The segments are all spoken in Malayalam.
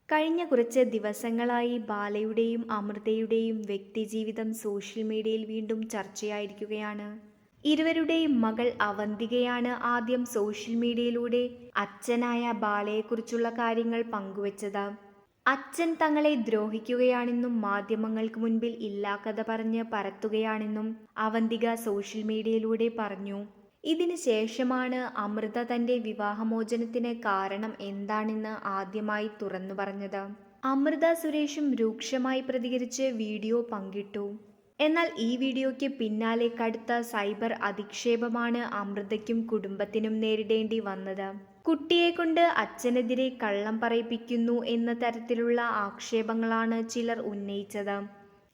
കഴിഞ്ഞ കുറച്ച് ദിവസങ്ങളായി ബാലയുടെയും അമൃതയുടെയും വ്യക്തിജീവിതം സോഷ്യൽ മീഡിയയിൽ വീണ്ടും ചർച്ചയായിരിക്കുകയാണ്. ഇരുവരുടെയും മകൾ അവന്തികയാണ് ആദ്യം സോഷ്യൽ മീഡിയയിലൂടെ അച്ഛനായ ബാലയെക്കുറിച്ചുള്ള കാര്യങ്ങൾ പങ്കുവച്ചത്. അച്ഛൻ തങ്ങളെ ദ്രോഹിക്കുകയാണെന്നും മാധ്യമങ്ങൾക്ക് മുൻപിൽ ഇല്ലാക്കഥ പറഞ്ഞ് പരത്തുകയാണെന്നും അവന്തിക സോഷ്യൽ മീഡിയയിലൂടെ പറഞ്ഞു. ഇതിന് ശേഷമാണ് അമൃത തന്റെ വിവാഹമോചനത്തിന് കാരണം എന്താണെന്ന് ആദ്യമായി തുറന്നു പറഞ്ഞത്. അമൃത സുരേഷും രൂക്ഷമായി പ്രതികരിച്ച് വീഡിയോ പങ്കിട്ടു. എന്നാൽ ഈ വീഡിയോയ്ക്ക് പിന്നാലെ കടുത്ത സൈബർ അധിക്ഷേപമാണ് അമൃതയ്ക്കും കുടുംബത്തിനും നേരിടേണ്ടി വന്നത്. കുട്ടിയെ കൊണ്ട് അച്ഛനെതിരെ കള്ളം പറയിപ്പിക്കുന്നു എന്ന തരത്തിലുള്ള ആക്ഷേപങ്ങളാണ് ചിലർ ഉന്നയിച്ചത്.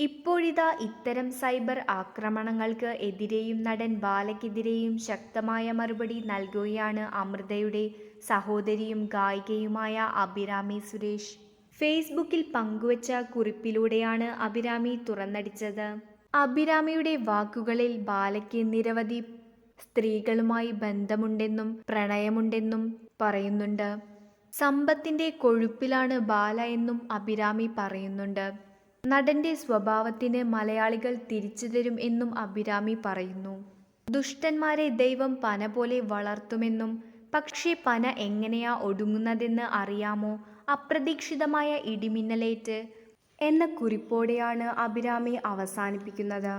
ഇപ്പോഴിതാ ഇത്തരം സൈബർ ആക്രമണങ്ങൾക്ക് എതിരെയും നടൻ ബാലയ്ക്കെതിരെയും ശക്തമായ മറുപടി നൽകുകയാണ് അമൃതയുടെ സഹോദരിയും ഗായികയുമായ അഭിരാമി സുരേഷ്. ഫേസ്ബുക്കിൽ പങ്കുവച്ച കുറിപ്പിലൂടെയാണ് അഭിരാമി തുറന്നടിച്ചത്. അഭിരാമിയുടെ വാക്കുകളിൽ ബാലയ്ക്ക് നിരവധി സ്ത്രീകളുമായി ബന്ധമുണ്ടെന്നും പ്രണയമുണ്ടെന്നും പറയുന്നുണ്ട്. സമ്പത്തിന്റെ കൊഴുപ്പിലാണ് ബാല എന്നും അഭിരാമി പറയുന്നുണ്ട്. നടന്റെ സ്വഭാവത്തിന് മലയാളികൾ തിരിച്ചു തരും എന്നും അഭിരാമി പറയുന്നു. ദുഷ്ടന്മാരെ ദൈവം പന പോലെ വളർത്തുമെന്നും പക്ഷേ പന എങ്ങനെയാ ഒടുങ്ങുന്നതെന്ന് അറിയാമോ, അപ്രതീക്ഷിതമായ ഇടിമിന്നലേറ്റ് എന്ന കുറിപ്പോടെയാണ് അഭിരാമി അവസാനിപ്പിക്കുന്നത്.